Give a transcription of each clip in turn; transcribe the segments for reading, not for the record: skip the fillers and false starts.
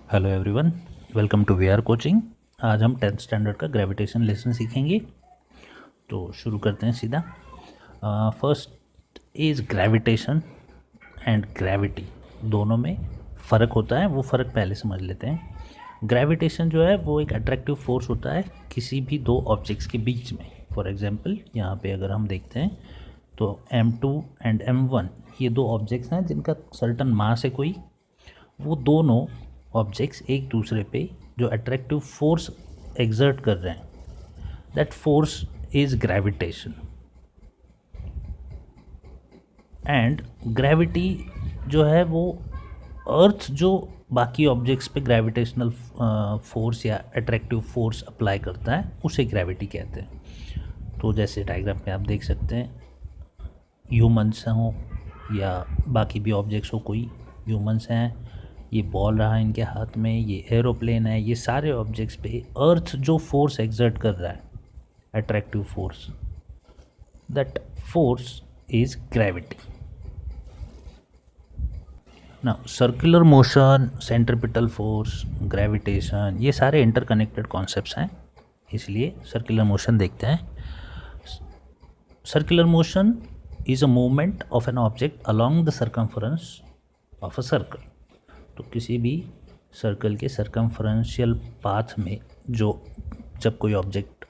Hello everyone, welcome to VR coaching. आज हम 10th standard का ग्रेविटेशन लेसन सीखेंगे। तो शुरू करते हैं सीधा। First is gravitation and gravity, दोनों में फ़र्क होता है, वो फ़र्क पहले समझ लेते हैं। ग्रेविटेशन जो है वो एक अट्रैक्टिव फोर्स होता है किसी भी दो ऑब्जेक्ट्स के बीच में। फॉर एग्जांपल यहाँ पे अगर हम देखते हैं तो M2 एंड M1 ये दो ऑब्जेक्ट्स हैं जिनका सर्टन मास है कोई, वो दोनों ऑब्जेक्ट्स एक दूसरे पे जो अट्रैक्टिव फोर्स एक्सर्ट कर रहे हैं, that force is gravitation. And gravity जो है वो अर्थ जो बाकी ऑब्जेक्ट्स पे ग्रेविटेशनल फोर्स या अट्रैक्टिव फोर्स अप्लाई करता है उसे ग्रेविटी कहते हैं। तो जैसे डायग्राम पे आप देख सकते हैं, ह्यूमंस हों या बाकी भी ऑब्जेक्ट्स हो, कोई ह्यूमंस हैं, ये बॉल रहा है इनके हाथ में, ये एरोप्लेन है, ये सारे ऑब्जेक्ट्स पे अर्थ जो फोर्स एक्सर्ट कर रहा है, attractive force, that force is gravity. ना circular motion, centripetal force, gravitation, ये सारे इंटरकनेक्टेड कॉन्सेप्ट्स हैं, इसलिए सर्कुलर मोशन देखते हैं। Circular motion is a movement of an object along the circumference of a circle. तो किसी भी सर्कल के सर्कमफरेंशियल पाथ में जो जब कोई ऑब्जेक्ट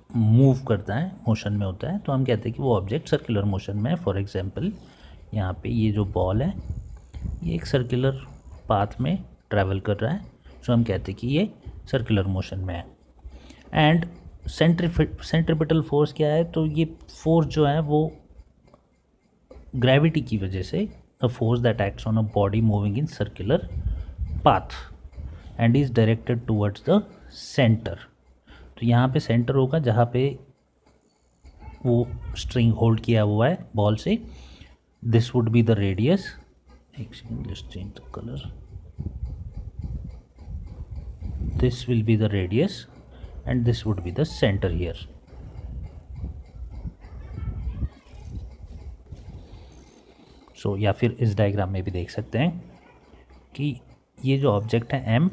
मूव करता है, मोशन में होता है, तो हम कहते हैं कि वो ऑब्जेक्ट सर्कुलर मोशन में है। फॉर एग्जांपल यहाँ पे ये जो बॉल है ये एक सर्कुलर पाथ में ट्रैवल कर रहा है, सो हम कहते हैं कि ये सर्कुलर मोशन में है। एंड सेंट्रिपिटल फोर्स क्या है? तो ये फोर्स जो है वो ग्रेविटी की वजह से, a force that acts on a body moving in circular path and is directed towards the center। तो यहाँ पे सेंटर होगा जहाँ पे वो स्ट्रिंग होल्ड किया हुआ है बॉल से। This would be the radius, एक second, just change the colour, this will be the radius and this would be the centre here. So या फिर इस डायग्राम में भी देख सकते हैं कि ये जो ऑब्जेक्ट है M,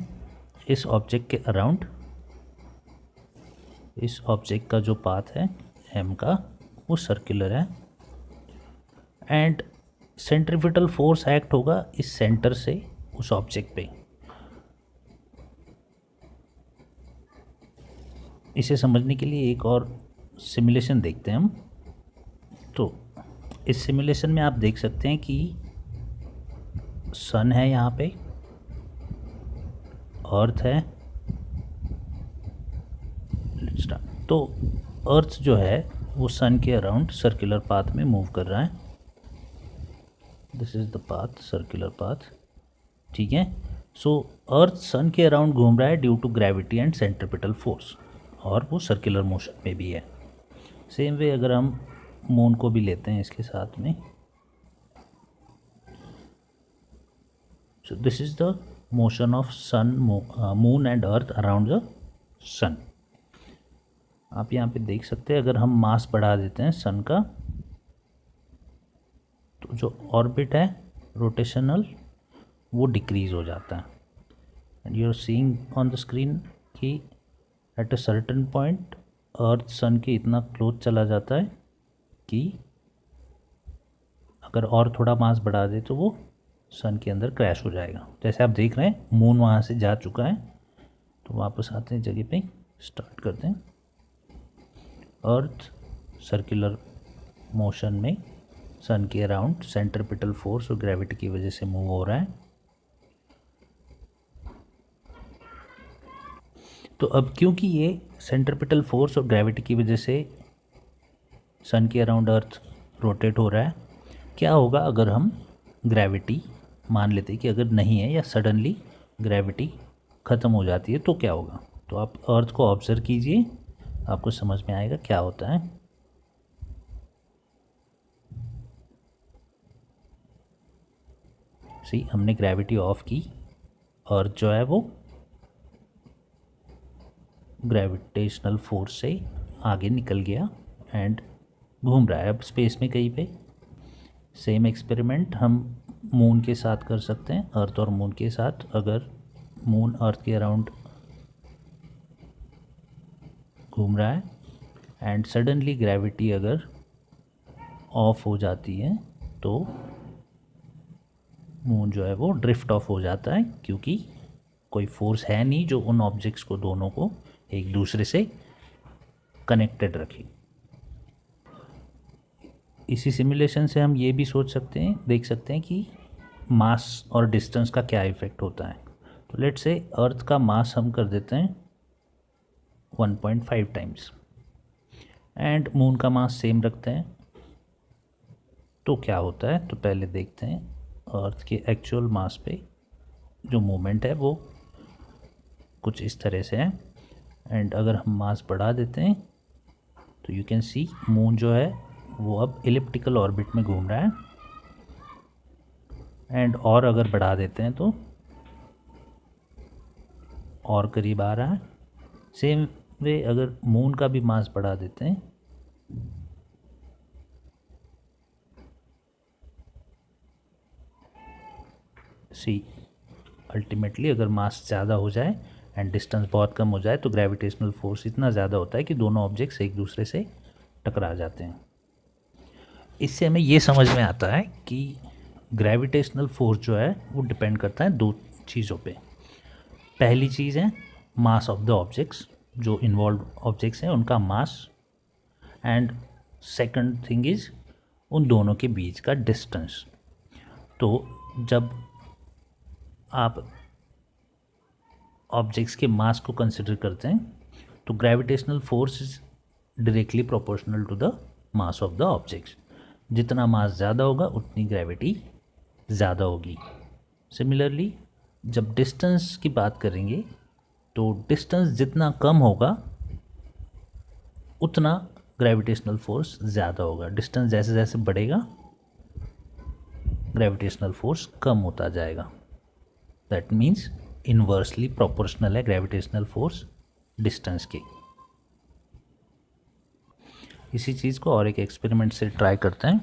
इस ऑब्जेक्ट के अराउंड, इस ऑब्जेक्ट का जो पाथ है M का वो सर्कुलर है एंड सेंट्रिपिटल फोर्स एक्ट होगा इस सेंटर से उस ऑब्जेक्ट पे। इसे समझने के लिए एक और सिमुलेशन देखते हैं हम। तो इस सिमुलेशन में आप देख सकते हैं कि सन है यहाँ पे, अर्थ है, तो अर्थ जो है वो सन के अराउंड सर्कुलर पाथ में मूव कर रहा है। This is the path, circular path, ठीक है। सो अर्थ सन के अराउंड घूम रहा है due to gravity and centripetal force, और वो सर्कुलर मोशन में भी है। सेम वे अगर हम मून को भी लेते हैं इसके साथ में, so this is the motion of sun, moon and earth around the sun. आप यहाँ पे देख सकते हैं, अगर हम मास बढ़ा देते हैं सन का, तो जो ऑर्बिट है रोटेशनल वो डिक्रीज हो जाता है। And you are seeing on the screen कि at a certain point earth sun के इतना क्लोज चला जाता है कि अगर और थोड़ा मास बढ़ा दे तो वो सन के अंदर क्रैश हो जाएगा। जैसे आप देख रहे हैं मून वहाँ से जा चुका है, तो वापस आते हैं जगह पे, स्टार्ट करते हैं। अर्थ सर्कुलर मोशन में सन के अराउंड सेंट्रिपिटल फोर्स और ग्रेविटी की वजह से मूव हो रहा है। तो अब क्योंकि ये सेंट्रिपिटल फोर्स और ग्रेविटी की वजह से सन के अराउंड अर्थ रोटेट हो रहा है, क्या होगा अगर हम ग्रेविटी मान लेते हैं कि अगर नहीं है या सडनली ग्रेविटी ख़त्म हो जाती है तो क्या होगा? तो आप अर्थ को ऑब्जर्व कीजिए, आपको समझ में आएगा क्या होता है। सी, हमने ग्रेविटी ऑफ की, अर्थ जो है वो ग्रेविटेशनल फोर्स से आगे निकल गया एंड घूम रहा है अब स्पेस में कहीं पे। सेम एक्सपेरिमेंट हम मून के साथ कर सकते हैं, अर्थ और मून के साथ। अगर मून अर्थ के अराउंड घूम रहा है एंड सडनली ग्रेविटी अगर ऑफ हो जाती है तो मून जो है वो ड्रिफ्ट ऑफ हो जाता है, क्योंकि कोई फोर्स है नहीं जो उन ऑब्जेक्ट्स को दोनों को एक दूसरे से कनेक्टेड रखे। इसी सिमुलेशन से हम ये भी सोच सकते हैं, देख सकते हैं कि मास और डिस्टेंस का क्या इफेक्ट होता है। तो लेट्स से अर्थ का मास हम कर देते हैं 1.5 टाइम्स एंड मून का मास सेम रखते हैं, तो क्या होता है। तो पहले देखते हैं अर्थ के एक्चुअल मास पे जो मूवमेंट है वो कुछ इस तरह से है एंड अगर हम मास बढ़ा देते हैं तो यू कैन सी मून जो है वो अब इलिप्टिकल ऑर्बिट में घूम रहा है एंड और अगर बढ़ा देते हैं तो और करीब आ रहा है। सेम वे अगर मून का भी मास बढ़ा देते हैं सी अल्टीमेटली अगर मास ज़्यादा हो जाए एंड डिस्टेंस बहुत कम हो जाए तो ग्रेविटेशनल फोर्स इतना ज़्यादा होता है कि दोनों ऑब्जेक्ट्स एक दूसरे से टकरा जाते हैं। इससे हमें ये समझ में आता है कि ग्रेविटेशनल फोर्स जो है वो डिपेंड करता है दो चीज़ों पे। पहली चीज़ है मास ऑफ द ऑब्जेक्ट्स, जो इन्वॉल्व ऑब्जेक्ट्स हैं उनका मास, एंड सेकंड थिंग इज़ उन दोनों के बीच का डिस्टेंस। तो जब आप ऑब्जेक्ट्स के मास को कंसिडर करते हैं तो gravitational force is directly proportional to the mass of the objects. जितना मास ज़्यादा होगा उतनी ग्रेविटी ज़्यादा होगी। सिमिलरली जब डिस्टेंस की बात करेंगे तो डिस्टेंस जितना कम होगा उतना ग्रेविटेशनल फोर्स ज़्यादा होगा। डिस्टेंस जैसे जैसे बढ़ेगा ग्रेविटेशनल फोर्स कम होता जाएगा। दैट मीन्स इन्वर्सली प्रोपोर्शनल है ग्रेविटेशनल फोर्स डिस्टेंस के। इसी चीज़ को और एक एक्सपेरिमेंट से ट्राई करते हैं।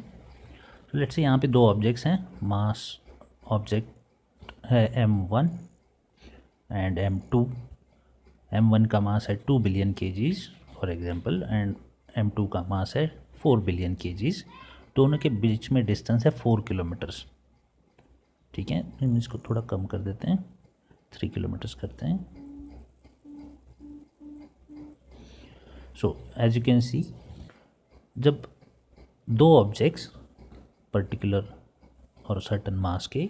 तो लेट्स से यहाँ पे दो ऑब्जेक्ट्स हैं, मास ऑब्जेक्ट है m1 एंड m2। m1 का मास है 2 billion KGs for example and m2 का मास है 4 बिलियन केजीज। दोनों के बीच में डिस्टेंस है 4 किलोमीटर्स। ठीक है, हम इसको थोड़ा कम कर देते हैं, 3 किलोमीटर्स करते हैं। So as you can see जब दो ऑब्जेक्ट्स पर्टिकुलर और सर्टन मास के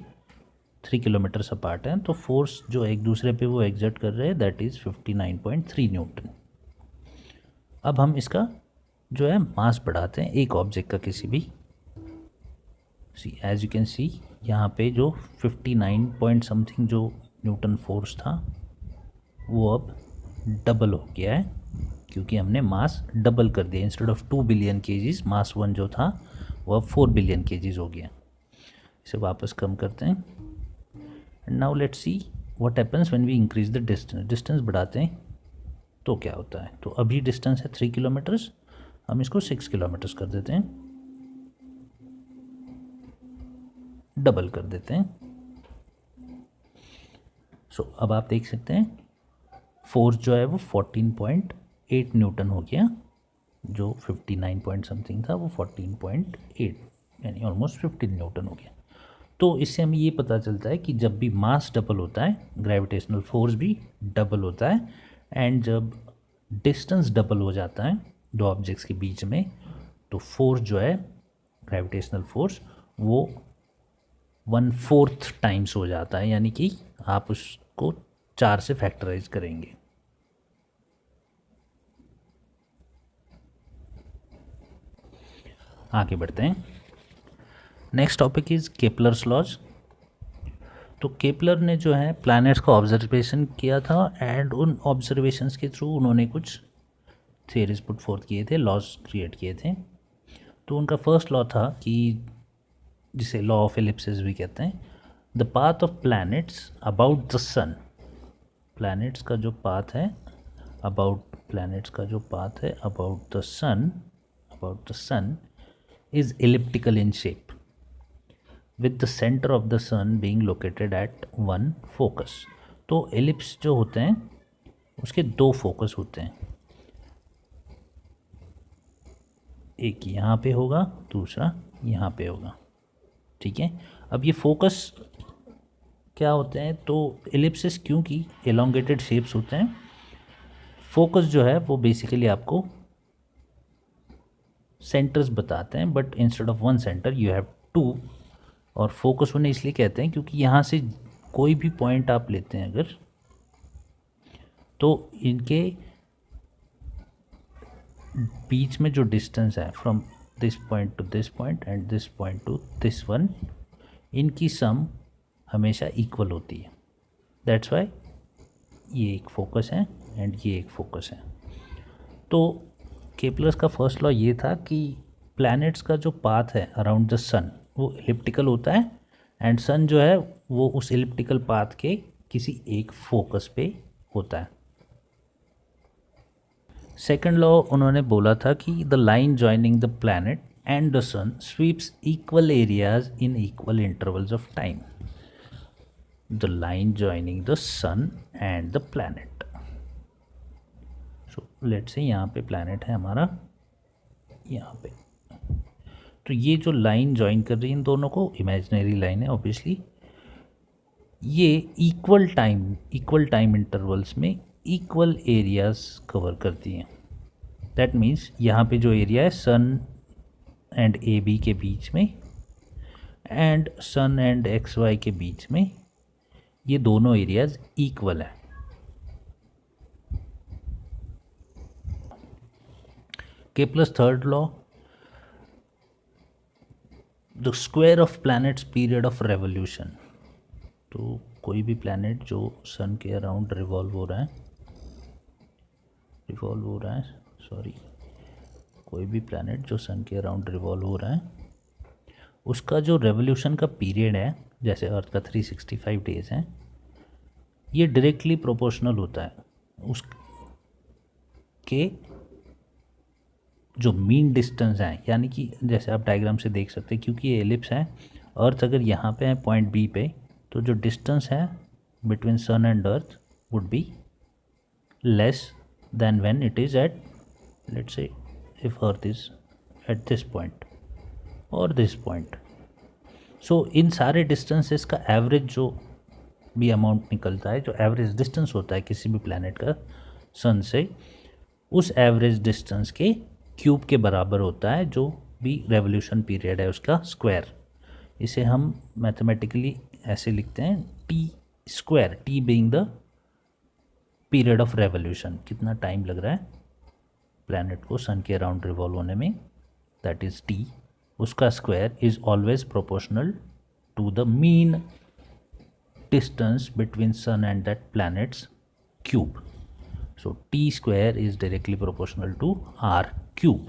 3 किलोमीटर्स अपार्ट हैं तो फोर्स जो एक दूसरे पे वो एग्जर्ट कर रहे हैं दैट इज़ 59.3 न्यूटन। अब हम इसका जो है मास बढ़ाते हैं एक ऑब्जेक्ट का किसी भी। सी एज यू कैन सी यहाँ पे जो 59 पॉइंट समथिंग जो न्यूटन फोर्स था वो अब डबल हो गया है, क्योंकि हमने मास डबल कर दिया। इंस्टेड ऑफ 2 बिलियन केजीज मास 1 जो था वो अब 4 बिलियन केजीज हो गया। इसे वापस कम करते हैं and now let's see what happens when we increase the distance. Distance बढ़ाते हैं तो क्या होता है। तो अभी डिस्टेंस है 3 किलोमीटर्स, हम इसको 6 किलोमीटर्स कर देते हैं, डबल कर देते हैं। सो अब आप देख सकते हैं फोर्स जो है वो 14.8 न्यूटन हो गया, जो 59 पॉइंट समथिंग था वो 14.8 यानी ऑलमोस्ट 15 न्यूटन हो गया। तो इससे हमें ये पता चलता है कि जब भी मास डबल होता है ग्रेविटेशनल फोर्स भी डबल होता है, एंड जब डिस्टेंस डबल हो जाता है दो ऑब्जेक्ट्स के बीच में तो फोर्स जो है ग्रेविटेशनल फोर्स वो 1/4 टाइम्स हो जाता है, यानी कि आप उसको 4 से फैक्टराइज करेंगे। आगे बढ़ते हैं। Next topic is Kepler's laws. तो केपलर ने जो है प्लैनेट्स का ऑब्जर्वेशन किया था एंड उन ऑब्जर्वेशंस के थ्रू उन्होंने कुछ थियरीज पुट फोर्थ किए थे, लॉज क्रिएट किए थे। तो उनका फर्स्ट लॉ था कि जिसे लॉ ऑफ एलिप्सिस भी कहते हैं, the path of planets about the sun. Planets का जो पाथ है about the sun is elliptical in shape with the center of the sun being located at one focus। तो एलिप्स जो होते हैं उसके दो फोकस होते हैं, एक यहाँ पे होगा, दूसरा यहाँ पे होगा, ठीक है। अब ये फोकस क्या होते हैं, तो एलिप्सिस क्योंकि एलोंगेटेड शेप्स होते हैं, फोकस जो है वो बेसिकली आपको सेंटर्स बताते हैं, but instead of one centre you have two. और फोकस उन्हें इसलिए कहते हैं क्योंकि यहाँ से कोई भी पॉइंट आप लेते हैं अगर, तो इनके बीच में जो डिस्टेंस है from this point two this point and this point two this one, इनकी सम हमेशा इक्वल होती है। दैट्स वाई ये एक फोकस है एंड ये एक फोकस है। तो केपलर्स का फर्स्ट लॉ ये था कि प्लैनेट्स का जो पाथ है अराउंड द सन वो एलिप्टिकल होता है, एंड सन जो है वो उस एलिप्टिकल पाथ के किसी एक फोकस पे होता है। सेकंड लॉ उन्होंने बोला था कि the line joining the planet and the sun sweeps equal areas in equal intervals of time. The line joining the sun and the planet, so let's say यहाँ पे प्लैनेट है हमारा, यहाँ पे, तो ये जो लाइन जॉइन कर रही है इन दोनों को, इमेजिनरी लाइन है ऑब्वियसली, ये इक्वल टाइम इंटरवल्स में इक्वल एरियाज कवर करती हैं। दैट मीन्स यहाँ पे जो एरिया है सन एंड ए बी के बीच में and sun and X Y के बीच में, ये दोनों एरियाज इक्वल है। Kepler's third law, the square of planets period of revolution. तो कोई भी प्लैनेट जो सन के अराउंड रिवॉल्व हो रहा है, कोई भी प्लैनेट जो सन के अराउंड रिवॉल्व हो रहा है, उसका जो रेवोल्यूशन का पीरियड है, जैसे अर्थ का 365 डेज है, ये डायरेक्टली प्रोपोर्शनल होता है उसके जो मीन डिस्टेंस है। यानी कि जैसे आप डायग्राम से देख सकते हैं, क्योंकि ये एलिप्स है, अर्थ अगर यहाँ पे है पॉइंट बी पे, तो जो डिस्टेंस है between sun and earth would be less than when it is at, let's say if earth is at this point और दिस पॉइंट। सो इन सारे डिस्टेंसेस का एवरेज जो भी अमाउंट निकलता है, जो एवरेज डिस्टेंस होता है किसी भी प्लैनेट का सन से, उस एवरेज डिस्टेंस के क्यूब के बराबर होता है जो भी रेवोल्यूशन पीरियड है उसका स्क्वायर। इसे हम मैथमेटिकली ऐसे लिखते हैं T square, T being the period of revolution, कितना टाइम लग रहा है प्लैनेट को सन के अराउंड रिवॉल्व होने में, दैट इज़ टी, उसका square is always proportional to the mean distance between sun and that planets cube. So T square is directly proportional to R cube.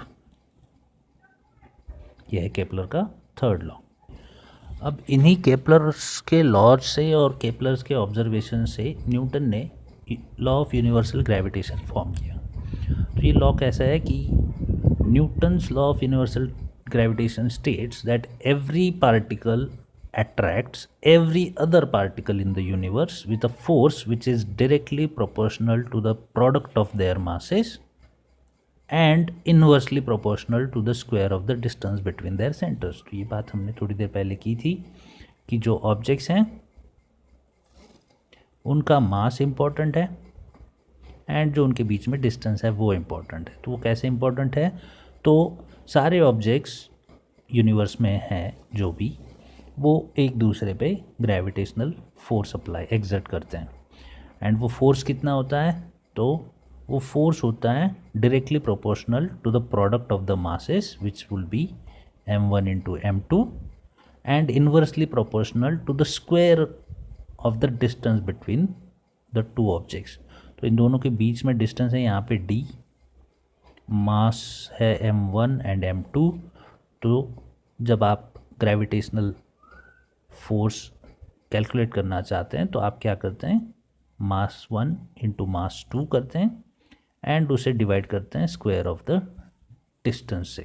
यह है केपलर का थर्ड लॉ। अब इन्हीं Kepler's के laws से और Kepler's के ऑब्जर्वेशन से न्यूटन ने law of universal gravitation form किया। तो ये लॉ कैसा है कि Newton's law of universal gravitation states that every particle attracts every other particle in the universe with a force which is directly proportional to the product of their masses and inversely proportional to the square of the distance between their centers। तो ये बात हमने थोड़ी देर पहले की थी कि जो ऑब्जेक्ट्स हैं उनका मास इम्पॉर्टेंट है एंड जो उनके बीच में डिस्टेंस है वो इम्पॉर्टेंट है। तो वो कैसे इम्पॉर्टेंट है, तो सारे ऑब्जेक्ट्स यूनिवर्स में हैं जो भी, वो एक दूसरे पे ग्रेविटेशनल फोर्स अप्लाई एग्जर्ट करते हैं। एंड वो फोर्स कितना होता है, तो वो फोर्स होता है directly proportional to the product of the masses which will be m1 into m2 and inversely proportional to the square of the distance between the two objects. तो इन दोनों के बीच में डिस्टेंस है यहाँ पे d, मास है m1 एंड m2। तो जब आप ग्रेविटेशनल फोर्स कैलकुलेट करना चाहते हैं तो आप क्या करते हैं, मास 1 इंटू मास 2 करते हैं एंड उसे डिवाइड करते हैं स्क्वायर ऑफ द डिस्टेंस से।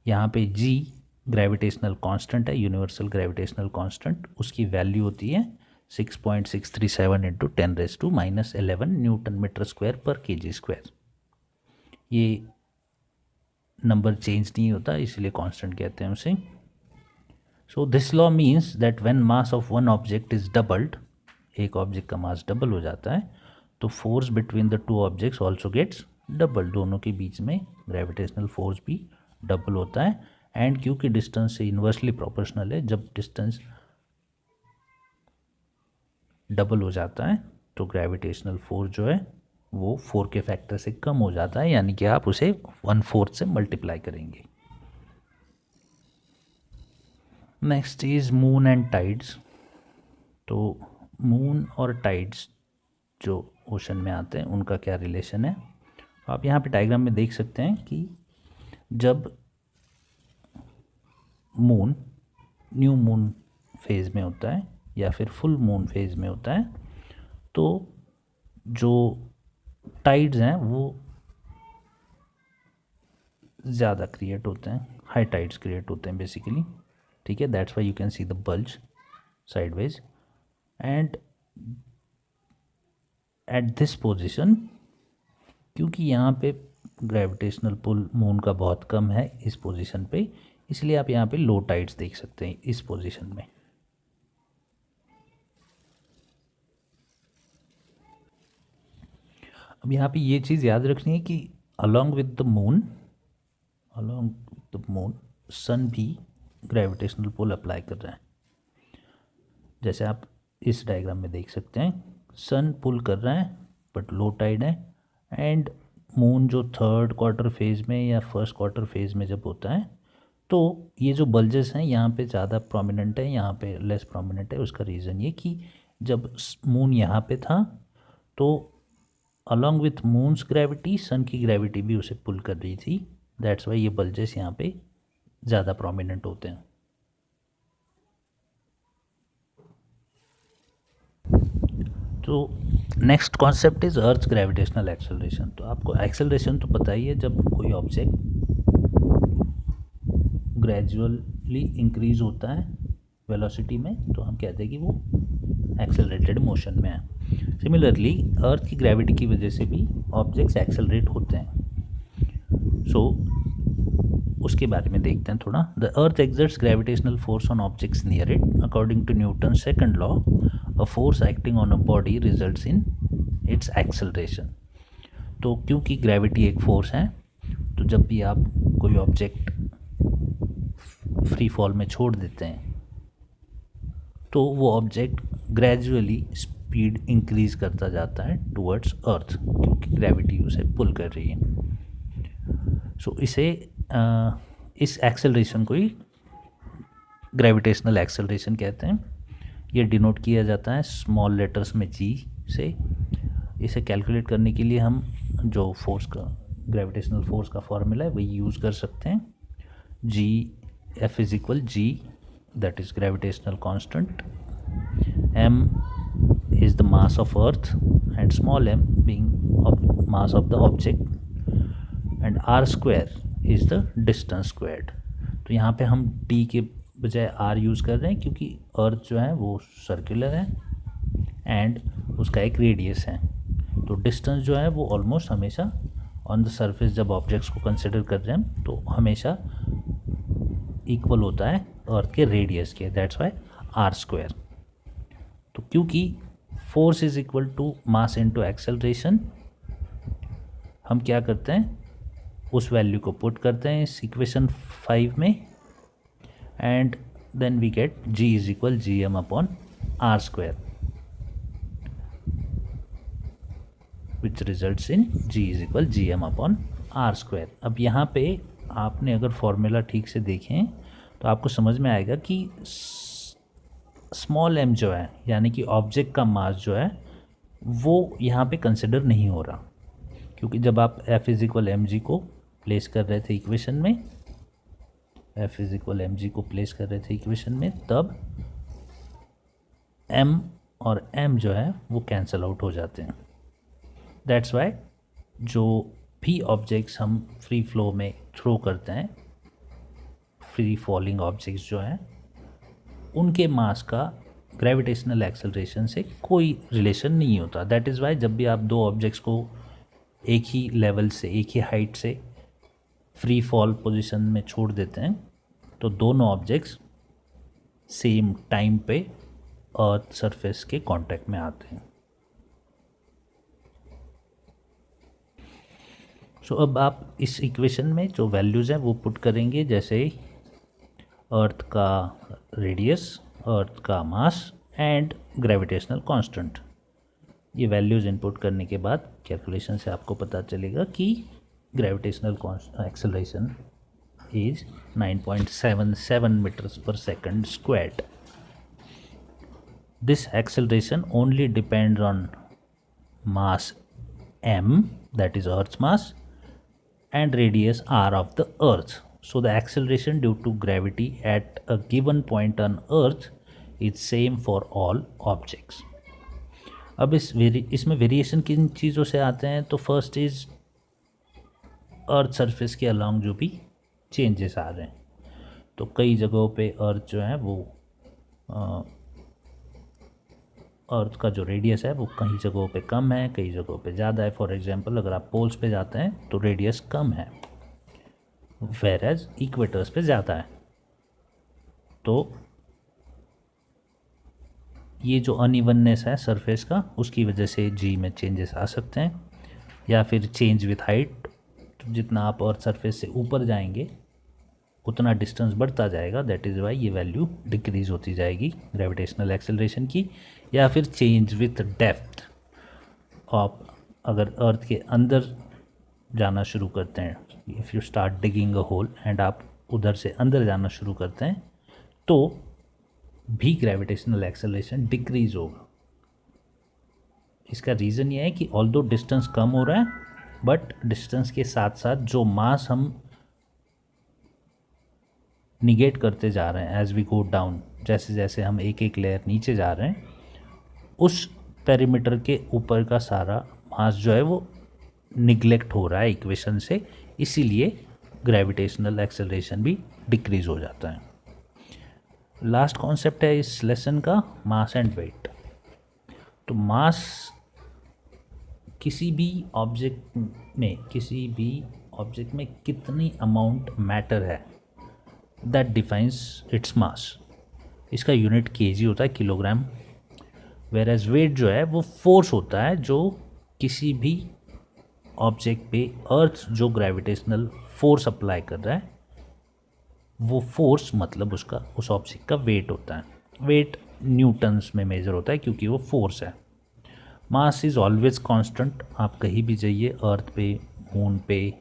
यहाँ पे g ग्रेविटेशनल कांस्टेंट है, यूनिवर्सल ग्रेविटेशनल कांस्टेंट, उसकी वैल्यू होती है 6.637 इंटू 10⁻⁻11 न्यूटन मीटर स्क्वायर पर केजी स्क्वायर। ये नंबर चेंज नहीं होता, इसलिए कांस्टेंट कहते हैं उसे। So this law means that when mass of one object is doubled, एक ऑब्जेक्ट का मास डबल हो जाता है, तो force between the two objects also gets double, दोनों के बीच में ग्रेविटेशनल फोर्स भी डबल होता है। एंड क्योंकि डिस्टेंस से इन्वर्सली प्रोपोर्शनल है, जब डिस्टेंस डबल हो जाता है तो ग्रेविटेशनल फोर्स जो है वो 4 के फैक्टर से कम हो जाता है, यानी कि आप उसे 1/4 से मल्टीप्लाई करेंगे। Next is moon and tides. तो मून और टाइड्स जो ओशन में आते हैं उनका क्या रिलेशन है, आप यहाँ पे डायग्राम में देख सकते हैं कि जब मून न्यू मून फेज़ में होता है या फिर फुल मून फेज़ में होता है, तो जो टाइड्स हैं वो ज़्यादा क्रिएट होते हैं, हाई टाइड्स क्रिएट होते हैं बेसिकली, ठीक है। That's why you can see the bulge sideways. And at this position, क्योंकि यहाँ पे ग्रेविटेशनल पुल मून का बहुत कम है इस पोजीशन पे, इसलिए आप यहाँ पे लो टाइड्स देख सकते हैं इस पोजीशन में। अब यहाँ पे ये चीज़ याद रखनी है कि along with the moon sun भी ग्रेविटेशनल पुल अप्लाई कर रहा है। जैसे आप इस डायग्राम में देख सकते हैं, सन पुल कर रहा है बट लो टाइड है, एंड मून जो 3rd क्वार्टर फेज़ में या 1st क्वार्टर फेज़ में जब होता है, तो ये जो बल्जेस हैं यहाँ पे ज़्यादा प्रोमिनेंट है, यहाँ पे लेस प्रोमिनेंट है। उसका रीज़न ये कि जब मून यहाँ पे था तो अलॉन्ग विथ मून्स ग्रेविटी सन की ग्रेविटी भी उसे पुल कर रही थी। दैट्स वाई ये बल्जेस यहाँ पे ज़्यादा प्रोमिनेंट होते हैं। तो next concept is earth gravitational acceleration. तो आपको एक्सेलरेशन तो पता ही है, जब कोई ऑब्जेक्ट ग्रेजुअली इंक्रीज होता है वेलोसिटी में तो हम कहते हैं कि वो एक्सेलरेटेड मोशन में है। सिमिलरली अर्थ की ग्रेविटी की वजह से भी ऑब्जेक्ट्स एक्सेलरेट होते हैं। सो उसके बारे में देखते हैं थोड़ा। The earth exerts gravitational force on objects near it. According to Newton second law, a force acting on a body results in its acceleration. तो क्योंकि ग्रेविटी एक फोर्स है, तो जब भी आप कोई ऑब्जेक्ट फ्री फॉल में छोड़ देते हैं तो वो ऑब्जेक्ट ग्रेजुअली स्पीड इंक्रीज करता जाता है टुवर्ड्स अर्थ, क्योंकि ग्रेविटी उसे पुल कर रही है। सो इस एक्सेलरेशन को ही ग्रेविटेशनल एक्सेलरेशन कहते हैं। ये डिनोट किया जाता है स्मॉल लेटर्स में जी से। इसे कैलकुलेट करने के लिए हम जो फोर्स का ग्रेविटेशनल फोर्स का फॉर्मूला है वही यूज़ कर सकते हैं। G F is equal G, that is gravitational constant, m is the mass of earth and small m being mass of the object, and r square is the distance squared। तो यहाँ पे हम t के बजाय r use कर रहे हैं क्योंकि अर्थ जो है वो सर्कुलर है एंड उसका एक रेडियस है। तो डिस्टेंस जो है वो ऑलमोस्ट हमेशा ऑन द सरफेस, जब ऑब्जेक्ट्स को कंसिडर कर रहे हैं तो हमेशा इक्वल होता है अर्थ के रेडियस के। That's why R square. तो क्योंकि force is equal to mass into acceleration, हम क्या करते हैं उस वैल्यू को पुट करते हैं इस इक्वेशन 5 में, and then we get g is equal G M upon R square, which results in g is equal G M upon R square. अब यहाँ पे आपने अगर फॉर्मूला ठीक से देखें तो आपको समझ में आएगा कि स्मॉल m जो है यानी कि ऑब्जेक्ट का मास जो है वो यहाँ पे कंसिडर नहीं हो रहा, क्योंकि जब आप f is equal M G को प्लेस कर रहे थे इक्वेशन में, f is equal M G को प्लेस कर रहे थे इक्वेशन में, तब m और m जो है वो कैंसल आउट हो जाते हैं। दैट्स वाई जो भी ऑब्जेक्ट्स हम फ्री फ्लो में थ्रो करते हैं, फ्री फॉलिंग ऑब्जेक्ट्स जो हैं, उनके मास का ग्रेविटेशनल एक्सेलरेशन से कोई रिलेशन नहीं होता। दैट इज़ वाई जब भी आप दो ऑब्जेक्ट्स को एक ही लेवल से, एक ही हाइट से फ्री फॉल पोजीशन में छोड़ देते हैं तो दोनों ऑब्जेक्ट्स सेम टाइम पे अर्थ सरफेस के कांटेक्ट में आते हैं। सो अब आप इस इक्वेशन में जो वैल्यूज़ हैं वो पुट करेंगे, जैसे अर्थ का रेडियस, अर्थ का मास एंड ग्रेविटेशनल कांस्टेंट। ये वैल्यूज़ इनपुट करने के बाद कैलकुलेशन से आपको पता चलेगा कि gravitational acceleration is 9.77 meters per second squared. This acceleration only depends on mass m, that is Earth's mass, and radius r of the Earth. So the acceleration due to gravity at a given point on Earth is same for all objects. अब इसमें variation किन चीज़ों से आते हैं? तो first is earth surface के along जो भी चेंजेस आ रहे हैं, तो कई जगहों पे अर्थ जो है वो अर्थ का जो रेडियस है वो कई जगहों पे कम है, कई जगहों पे ज़्यादा है। फॉर एग्जांपल अगर आप पोल्स पे जाते हैं तो रेडियस कम है, वेयर एज इक्वेटर्स पे ज़्यादा है। तो ये जो अनइवननेस है सरफेस का, उसकी वजह से जी में चेंजेस आ सकते हैं, या फिर चेंज विथ हाइट। तो जितना आप अर्थ सरफेस से ऊपर जाएंगे उतना डिस्टेंस बढ़ता जाएगा, दैट इज़ वाई ये वैल्यू डिक्रीज़ होती जाएगी ग्रेविटेशनल एक्सेलरेशन की। या फिर चेंज विथ डेप्थ, आप अगर अर्थ के अंदर जाना शुरू करते हैं, if you start digging a hole and आप उधर से अंदर जाना शुरू करते हैं तो भी ग्रेविटेशनल एक्सेलरेशन डिक्रीज़ होगा। इसका रीज़न ये है कि ऑल्दो डिस्टेंस कम हो रहा है, बट डिस्टेंस के साथ साथ जो मास हम निगेट करते जा रहे हैं एज वी गो डाउन, जैसे जैसे हम एक एक लेयर नीचे जा रहे हैं, उस पेरीमीटर के ऊपर का सारा मास जो है वो निगलेक्ट हो रहा है इक्वेशन से, इसीलिए ग्रेविटेशनल एक्सेलरेशन भी डिक्रीज़ हो जाता है। लास्ट कॉन्सेप्ट है इस लेसन का, मास एंड वेट। तो मास किसी भी ऑब्जेक्ट में कितनी अमाउंट मैटर है, दैट डिफाइंस इट्स मास। इसका यूनिट केजी होता है, किलोग्राम। वेयर एज वेट जो है वो फोर्स होता है जो किसी भी ऑब्जेक्ट पे अर्थ जो ग्रेविटेशनल फोर्स अप्लाई कर रहा है, वो फोर्स मतलब उसका उस ऑब्जेक्ट का वेट होता है। वेट न्यूटन्स में मेजर होता है क्योंकि वो फोर्स है। Mass is always constant. आप कहीं भी जाइए, अर्थ पे, मून पे,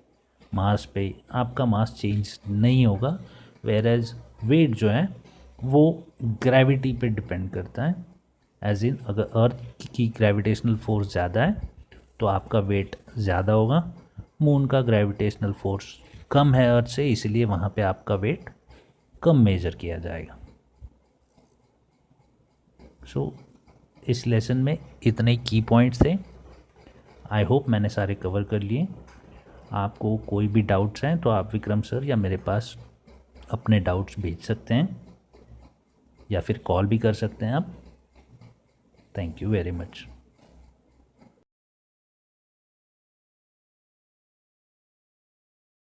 मार्स पे, आपका मास चेंज नहीं होगा। वेयर एज वेट जो है वो ग्रेविटी पे डिपेंड करता है। एज इन अगर अर्थ की ग्रेविटेशनल फोर्स ज़्यादा है तो आपका वेट ज़्यादा होगा। मून का ग्रेविटेशनल फोर्स कम है अर्थ से, इसलिए वहाँ पे आपका वेट कम मेजर किया जाएगा। सो इस लेसन में इतने की पॉइंट्स थे। आई होप मैंने सारे कवर कर लिए। आपको कोई भी डाउट्स हैं तो आप विक्रम सर या मेरे पास अपने डाउट्स भेज सकते हैं, या फिर कॉल भी कर सकते हैं आप। Thank you very much.